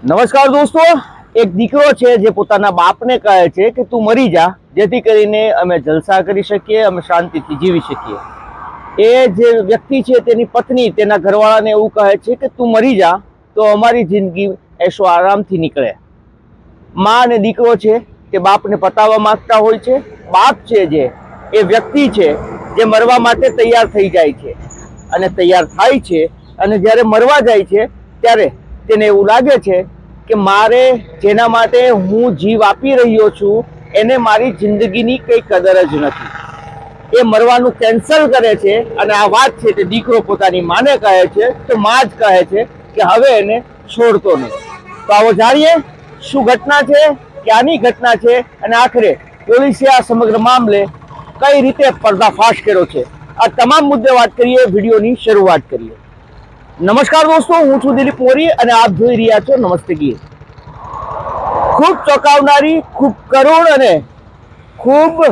નમસ્કાર દોસ્તો, એક દીકરો છે જે પોતાના બાપને કહે છે કે તું મરી જા, જેથી કરીને અમે જલસા કરી શકીએ, અમે શાંતિથી જીવી શકીએ. એ જે વ્યક્તિ છે તેની પત્ની તેના ઘરવાળાને એવું કહે છે કે તું મરી જા તો અમારી જિંદગી એશો આરામથી નીકળે. માં અને દીકરો છે તે બાપને પતાવવા માંગતા હોય છે. બાપ છે જે એ વ્યક્તિ છે જે મરવા માટે તૈયાર થઈ જાય છે અને તૈયાર થાય છે, અને જ્યારે મરવા જાય છે ત્યારે તેને એવું લાગે છે કે મારે જેના માટે હું જીવ આપી રહ્યો છું એને મારી જિંદગીની કંઈ કદર જ નથી. એ મરવાનું કેન્સલ કરે છે અને આ વાત છે તે દીકરો પોતાની માને કહે છે તો માં જ કહે છે કે હવે એને છોડતો નહીં. તો આવો જાણીએ શું ઘટના છે, ક્યાંની ઘટના છે અને આખરે પોલીસે આ સમગ્ર મામલે કઈ રીતે પર્દાફાશ કર્યો છે. આ તમામ મુદ્દે વાત કરીએ, વિડીયોની શરૂઆત કરીએ. નમસ્કાર દોસ્તો, હું છું દિલીપ મોરી અને આપ જોઈ રહ્યા છો નમસ્તે ગીર. ખૂબ ચોંકાવનારી, ખૂબ કરુણ અને ખૂબ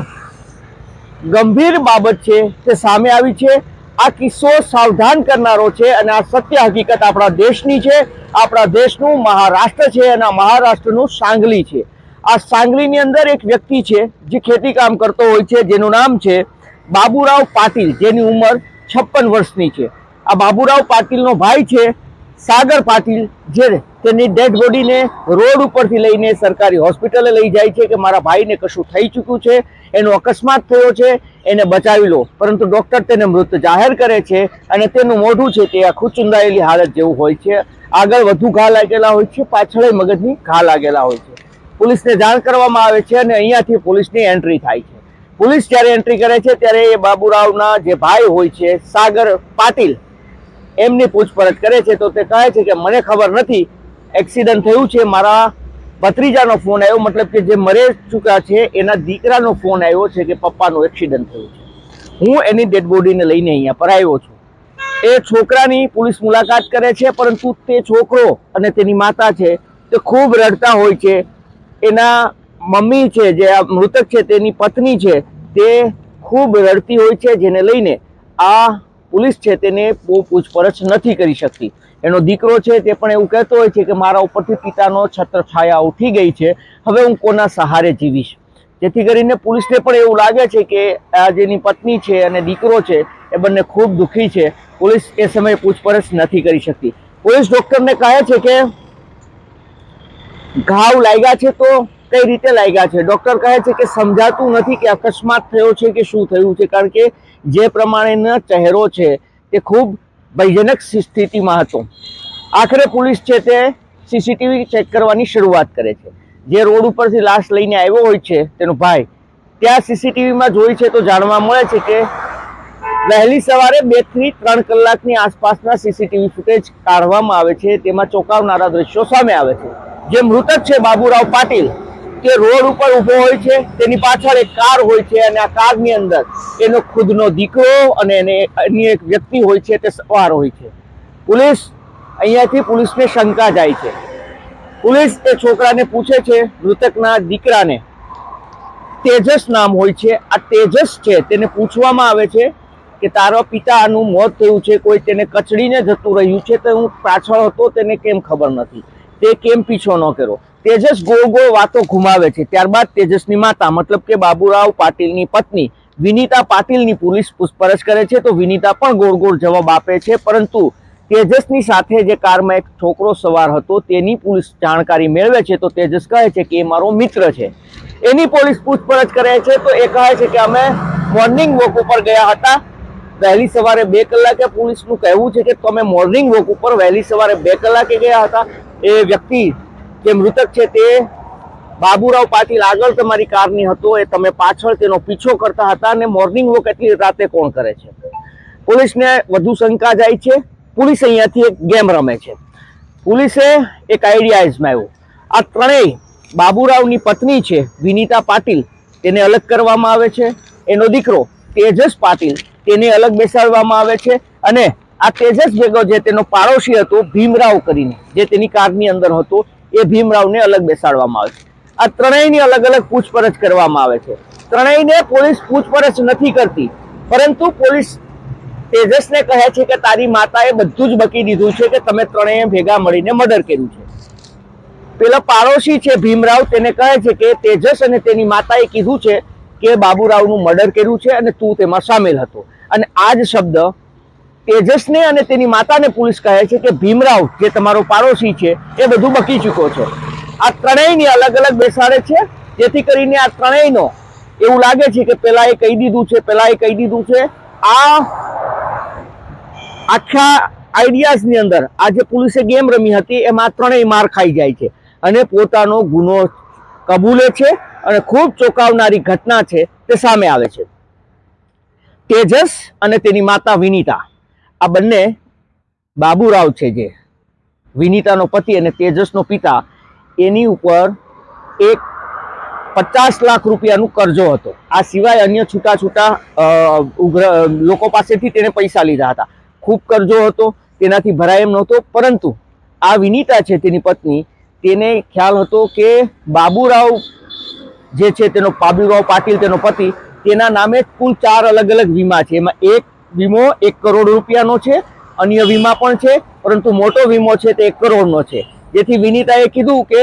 ગંભીર બાબત છે તે સામે આવી છે. આ કિસ્સો સાવધાન કરનારો છે અને આ સત્ય હકીકત આપણા દેશની છે. આપણા દેશનું મહારાષ્ટ્ર છે અને આ મહારાષ્ટ્રનું સાંગલી છે. આ સાંગલીની અંદર એક વ્યક્તિ છે જે ખેતી કામ કરતો હોય છે, જેનું નામ છે બાબુરાવ પાટીલ, જેની ઉંમર 56 વર્ષની છે. આ બાબુરાવ પાટીલનો ભાઈ છે સાગર પાટીલ, જે તેની ડેડ બોડીને રોડ ઉપરથી લઈને સરકારી હોસ્પિટલે લઈ જાય છે કે મારા ભાઈને કશું થઈ ચૂક્યું છે, એનો અકસ્માત થયો છે, એને બચાવી લો. પરંતુ ડૉક્ટર તેને મૃત જાહેર કરે છે અને તેનું મોઢું છે તે આખું ચુંદાયેલી હાલત જેવું હોય છે. આગળ વધુ ઘા લાગેલા હોય છે, પાછળ મગજની ઘા લાગેલા હોય છે. પોલીસને જાણ કરવામાં આવે છે અને અહીંયાથી પોલીસની એન્ટ્રી થાય છે. પોલીસ જ્યારે એન્ટ્રી કરે છે ત્યારે એ બાબુરાવના જે ભાઈ હોય છે સાગર પાટીલ, એમની પૂછપરછ કરે છે તો તે કહે છે કે મને ખબર નથી, એક્સિડન્ટ થયું છે, મારા ભત્રીજાનો ફોન આવ્યો, મતલબ કે જે મરી ચૂક્યા છે એના દીકરાનો ફોન આવ્યો છે કે પપ્પાનું એક્સિડન્ટ થયું છે, હું એની ડેડ બોડીને લઈને અહીંયા પર આવ્યો છું. એ છોકરાની પોલીસ મુલાકાત કરે છે, પરંતુ તે છોકરો અને તેની માતા છે તે ખૂબ રડતા હોય છે. એના મમ્મી છે જે આ મૃતક છે તેની પત્ની છે તે ખૂબ રડતી હોય છે, જેને લઈને આ પોલીસ છે તેને બહુ પૂછપરછ નથી કરી શકતી. એનો દીકરો છે તે પણ એવું કહેતો હોય છે કે મારા ઉપરથી પિતાનો છત્રછાયા ઉઠી ગઈ છે, હવે હું કોના સહારે જીવીશ. જેથી કરીને પોલીસને પણ એવું લાગે છે કે આ જેની પત્ની છે અને દીકરો છે એ બંને ખૂબ દુઃખી છે. પોલીસ એ સમયે પૂછપરછ નથી કરી શકતી. પોલીસ ડૉક્ટરને કહે છે કે ઘાવ લાગ્યા છે તો કઈ રીતે લાગ્યા છે. ડૉક્ટર કહે છે કે સમજાતું નથી કે અકસ્માત થયો છે કે શું થયું છે, કારણ કે જે પ્રમાણેનો ચહેરો છે તે ખૂબ ભયજનક સ્થિતિમાં હતો. આખરે પોલીસ છે તે સીસીટીવી ચેક કરવાની શરૂઆત કરે છે. જે રોડ ઉપરથી લાશ લઈને આવ્યો હોય છે તેનો ભાઈ, ત્યાં સીસીટીવીમાં જોઈ છે તો જાણવા મળે છે કે વહેલી સવારે 2 થી 3 કલાકની આસપાસના સીસીટીવી ફૂટેજ કાઢવામાં આવે છે. તેમાં ચોંકાવનારા દ્રશ્યો સામે આવે છે. જે મૃતક છે બાબુરાવ પાટીલ તે રોડ ઉપર ઊભો હોય છે, તેની પાછળ એક કાર હોય છે અને આ કારની અંદર એનો ખુદનો દીકરો અને એની એક વ્યક્તિ હોય છે તે સવાર હોય છે. અહીંયાથી પોલીસને શંકા જાય છે. પોલીસ એ છોકરાને પૂછે છે, મૃતકના દીકરાને તેજસ નામ હોય છે, આ તેજસ છે તેને પૂછવામાં આવે છે કે તારા પિતાનું મોત થયું છે, કોઈ તેને કચડીને જતું રહ્યું છે તો હું પાછળ હતો, તેને કેમ ખબર નથી, તે કેમ પીછો ન કર્યો. તેજસ ગોળ ગોળ વાતો ઘુમાવે છે. ત્યારબાદ તેજસની માતા, મતલબ કે બાબુરાવ પાટીલની પત્ની વિનીતા પાટીલની પોલીસ પૂછપરછ કરે છે તો વિનીતા પણ ગોળ ગોળ જવાબ આપે છે. પરંતુ તેજસની સાથે જે કારમાં એક છોકરો સવાર હતો તેની પોલીસ જાણકારી મેળવે છે તો તેજસ કહે છે કે એ મારો મિત્ર છે. એની પોલીસ પૂછપરછ કરે છે તો એ કહે છે કે અમે મોર્નિંગ વોક ઉપર ગયા હતા વહેલી સવારે 2 કલાકે. પોલીસનું કહેવું છે કે તમે મોર્નિંગ વોક ઉપર વહેલી સવારે 2 કલાકે ગયા હતા. એ વ્યક્તિ જે મૃતક છે તે બાબુરાવ પાટીલ આગળ તમારી કારની હતો, એ તમે પાછળ તેનો પીછો કરતા હતા અને મોર્નિંગ વોક એટલી રાતે કોણ કરે છે. પોલીસને વધુ શંકા જાય છે. પોલીસ અહીંયાથી એક ગેમ રમે છે. પોલીસે એક આઈડિયા અજમાવ્યો. આ ત્રણેય બાબુરાવની પત્ની છે વિનીતા પાટીલ, તેને અલગ કરવામાં આવે છે. એનો દીકરો તેજસ પાટીલ તેને અલગ બેસાડવામાં આવે છે અને આ તેજસ ભેગો જે તેનો પાડોશી હતો ભીમરાવ કરીને, જે તેની કારની અંદર હતો, એ ભીમરાવને અલગ બેસાડવામાં આવે છે. આ ત્રણેયની અલગ અલગ પૂછપરછ કરવામાં આવે છે. ત્રણેયને પોલીસ પૂછપરછ નથી કરતી, પરંતુ પોલીસ તેજસને કહે છે કે તારી માતાએ બધું જ બકી દીધું છે કે તમે ત્રણેય ભેગા મળીને મર્ડર કર્યું છે. પેલા પાડોશી છે ભીમરાવ, તેને કહે છે કે તેજસ અને તેની માતાએ કીધું છે કે બાબુરાવનું મર્ડર કર્યું છે અને તું તેમાં સામેલ હતો. અને આ જ શબ્દ તેજસને અને તેની માતાને પોલીસ કહે છે કે ભીમરાવ જે તમારો પાડોશી છે એ બધું બકી ચૂક્યો છે. આ ત્રણેયને અલગ અલગ બેસાડે છે, જેથી કરીને આ ત્રણેયનો એવું લાગે છે કે પેલા એ કહી દીધું છે. આ આખા આઈડિયાઝની અંદર આ જે પોલીસે ગેમ રમી હતી એમાં ત્રણેય માર ખાઈ જાય છે અને પોતાનો ગુનો કબૂલે છે અને ખૂબ ચોંકાવનારી ઘટના છે તે સામે આવે છે. તેજસ અને તેની માતા વિનીતા, આ બંને બાબુરાવ છે જે વિનીતાનો પતિ અને તેજસનો પિતા, એની ઉપર એક 50 લાખ રૂપિયાનું કરજો હતો. આ સિવાય અન્ય છૂટા છૂટા લોકો પાસેથી તેને પૈસા લીધા હતા. ખૂબ કરજો હતો, તેનાથી ભરાય એમ નહોતો. પરંતુ આ વિનીતા છે તેની પત્ની, તેને ખ્યાલ હતો કે બાબુરાવ જે છે તેનો બાબુરાવ પાટીલ તેનો પતિ, તેના નામે કુલ 4 અલગ અલગ વીમા છે. એમાં એક વીમો 1 કરોડ રૂપિયાનો છે, અન્ય વીમા પણ છે, પરંતુ મોટો વીમો છે તે 1 કરોડનો છે. જેથી વિનીતાએ કીધું કે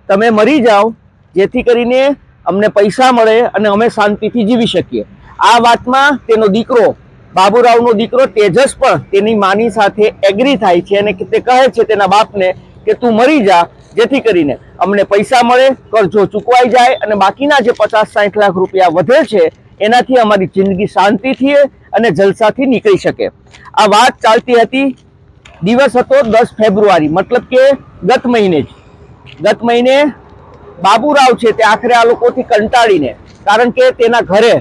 તમે મરી જાઓ જેથી કરીને અમને પૈસા મળે અને અમે શાંતિથી જીવી શકીએ. આ વાતમાં તેનો દીકરો બાબુરાવનો દીકરો તેજસ પણ તેની માની સાથે એગ્રી થાય છે અને તે કહે છે તેના બાપને કે તું મરી જા જેથી કરીને અમને પૈસા મળે, કરજો ચૂકવાઈ જાય અને બાકીના જે 50-60 લાખ રૂપિયા વધે છે એનાથી અમારી જિંદગી શાંતિથી અને જલસાથી નીકળી શકે. આ વાત ચાલતી હતી. દિવસ હતો 10 ફેબ્રુઆરી, મતલબ કે ગત મહિને બાબુરાવ છે તે આખરે આ લોકોથી કંટાળીને, કારણ કે તેના ઘરે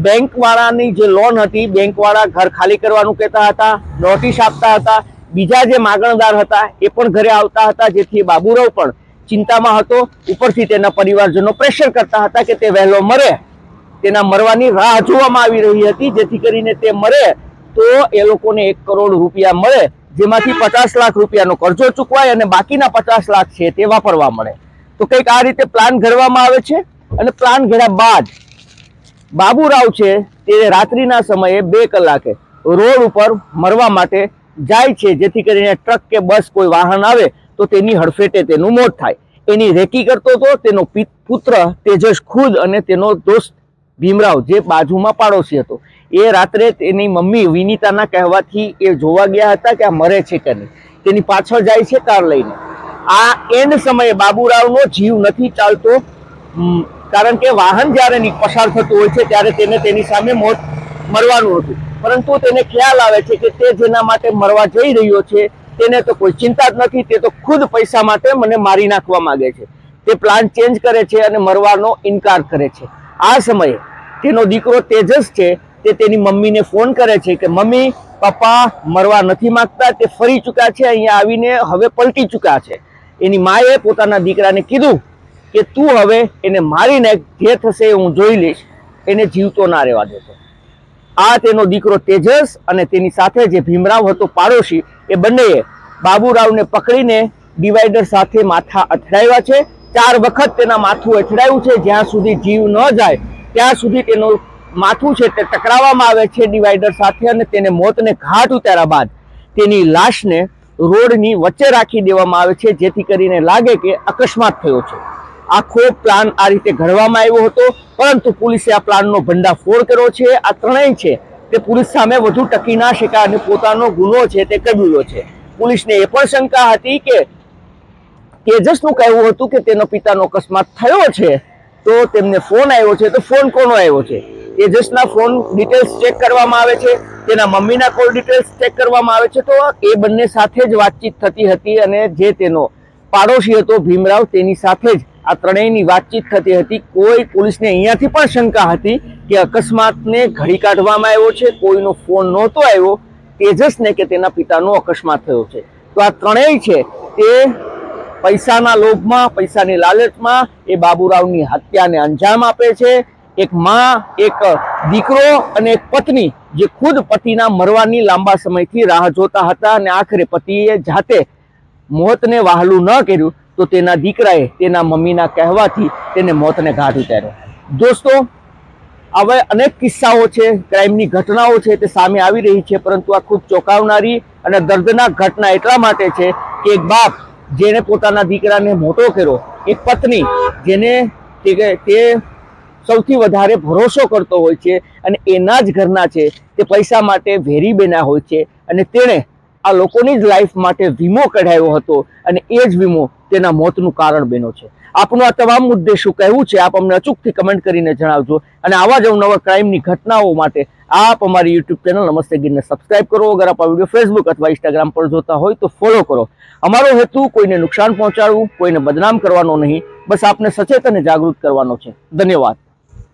બેંકવાળાની જે લોન હતી, બેંકવાળા ઘર ખાલી કરવાનું કહેતા હતા, નોટિસ આપતા હતા, બીજા જે માગણદાર હતા એ પણ ઘરે આવતા હતા, જેથી બાબુરાવ પણ ચિંતામાં હતો. ઉપરથી તેના પરિવારજનો પ્રેશર કરતા હતા કે તે વહેલો મરે, તેના મરવાની રાહ જોવામાં આવી રહી હતી, જેથી કરીને તે મરે તો એ લોકોને 1 કરોડ રૂપિયા મળે, જેમાંથી 50 લાખ રૂપિયાનો કરજો ચૂકવાય અને બાકીના 50 લાખ છે તે વાપરવા મળે. તો કંઈક આ રીતે પ્લાન ઘડવામાં આવે છે. અને પ્લાન ઘડ્યા બાદ બાબુરાવ છે તે રાત્રિના સમયે 2 કલાકે રોડ ઉપર મરવા માટે જાય છે, જેથી કરીને ટ્રક કે બસ કોઈ વાહન આવે તો તેની હડફેટે તેનું મોત થાય. એની રેકી કરતો હતો તેનો પુત્ર તેજસ ખુદ અને તેનો દોસ્ત ભીમરાવ જે બાજુમાં પાડોશી હતો. એ રાત્રે તેની મમ્મી વિનીતાના કહેવાથી એ જોવા ગયા હતા કે આ મરે છે કે નહીં. તેની પાછળ જાય છે કાર લઈને. આ એન્ડ સમયે બાબુરાવનો જીવ નથી ચાલતો, કારણ કે વાહન જ્યારે પસાર થતું હોય છે ત્યારે તેને તેની સામે મરવાનું હતું. પરંતુ તેને ખ્યાલ આવે છે કે તે જેના માટે મરવા જઈ રહ્યો છે તેને તો કોઈ ચિંતા જ નથી, તે તો ખુદ પૈસા માટે મને મારી નાખવા માંગે છે. તે પ્લાન ચેન્જ કરે છે અને મરવાનો ઇનકાર કરે છે. આ સમયે તેનો દીકરો તેજસ છે તે તેની મમ્મીને ફોન કરે છે કે મમ્મી, પપ્પા મરવા નથી માંગતા, તે ફરી ચૂક્યા છે, અહીંયા આવીને હવે પલટી ચૂક્યા છે. એની માએ પોતાના દીકરાને કીધું કે તું હવે એને મારીને જે થશે હું જોઈ લઈશ, એને જીવતો ના રહેવા દેતો. આ તેનો દીકરો તેજસ અને તેની સાથે જે ભીમરાવ હતો પાડોશી, એ બંનેએ બાબુરાવને પકડીને ડિવાઈડર સાથે માથા અથડાવ્યા છે. 4 વખત તેના માથું અથડાયું છે. જ્યાં સુધી જીવ ન જાય ત્યાં સુધી તેનું માથું છે તે ટકરાવવામાં આવે છે ડિવાઈડર સાથે અને તેને મોતને ઘાટ ઉતાર્યા બાદ તેની લાશને રોડની વચ્ચે રાખી દેવામાં આવે છે, જેથી કરીને લાગે કે અકસ્માત થયો છે. આખો પ્લાન આ રીતે ઘડવામાં આવ્યો હતો, પરંતુ પોલીસે આ પ્લાનનો ભંડાફોડ કર્યો છે. આ ત્રણેય છે તે પોલીસ સામે વધુ ટકી ના શક્યા અને પોતાનો ગુનો છે તે કબૂલ્યો છે. પોલીસને એ પણ શંકા હતી કે તેજસનું કહેવું હતું કે તેનો પિતાનો અકસ્માત થયો છે, તો તેમને ફોન આવ્યો છે, તો ફોન કોનો આવ્યો છે? તેજસના ફોન ડિટેલ્સ ચેક કરવામાં આવે છે, તેના મમ્મીના કોલ ડિટેલ્સ ચેક કરવામાં આવે છે. તો એ બંને સાથે જ વાતચીત થતી હતી અને જે તેનો પાડોશી હતો ભીમરાવ, તેની સાથે જ આ ત્રણેયની વાતચીત થતી હતી. કોઈ પોલીસને અહીંયાથી પણ શંકા હતી કે અકસ્માતને ઘડી કાઢવામાં આવ્યો છે, કોઈનો ફોન નહોતો આવ્યો તેજસને કે તેના પિતાનો અકસ્માત થયો છે. તો આ ત્રણેય છે તે પૈસાના લોભમાં, પૈસાની લાલચમાં એ બાબુરાવની હત્યાને અંજામ આપે છે. એક માં, એક દીકરો અને એક પત્ની જે ખુદ પતિના મરવાની લાંબા સમયથી રાહ જોતા હતા અને આખરે પતિએ જાતે મોતને વહાલું ન કર્યું તો તેના દીકરાએ તેના મમ્મીના કહેવાથી તેને મોતને ઘાટ ઉતાર્યો. દોસ્તો, હવે અનેક કિસ્સાઓ છે, ક્રાઇમની ઘટનાઓ છે તે સામે આવી રહી છે, પરંતુ આ ખૂબ ચોંકાવનારી અને દર્દનાક ઘટના એટલા માટે છે કે એક બાપ જેને પોતાના દીકરાને મોટો કર્યો, એક પત્ની જેને તે સૌથી વધારે ભરોસો કરતો હોય છે અને એના જ ઘરના છે તે પૈસા માટે વેરી બન્યા હોય છે, અને તેણે આ લોકોની જ લાઈફ માટે વીમો કઢાવ્યો હતો અને એ જ વીમો તેના મોતનું કારણ બન્યો છે. આપનું આ તમામ મુદ્દે શું કહેવું છે આપ અમને અચૂકથી કમેન્ટ કરીને જણાવજો, અને આવા જ અવનવા ક્રાઇમની ઘટનાઓ માટે આપ અમારી યુટ્યુબ ચેનલ નમસ્તે ગીરને સબસ્ક્રાઇબ કરો. અગર આપ આ વિડીયો ફેસબુક અથવા ઇન્સ્ટાગ્રામ પર જોતા હોય તો ફોલો કરો. અમારો હેતુ કોઈને નુકસાન પહોંચાડવું, કોઈને બદનામ કરવાનો નહીં, બસ આપને સચેત અને જાગૃત કરવાનો છે. ધન્યવાદ.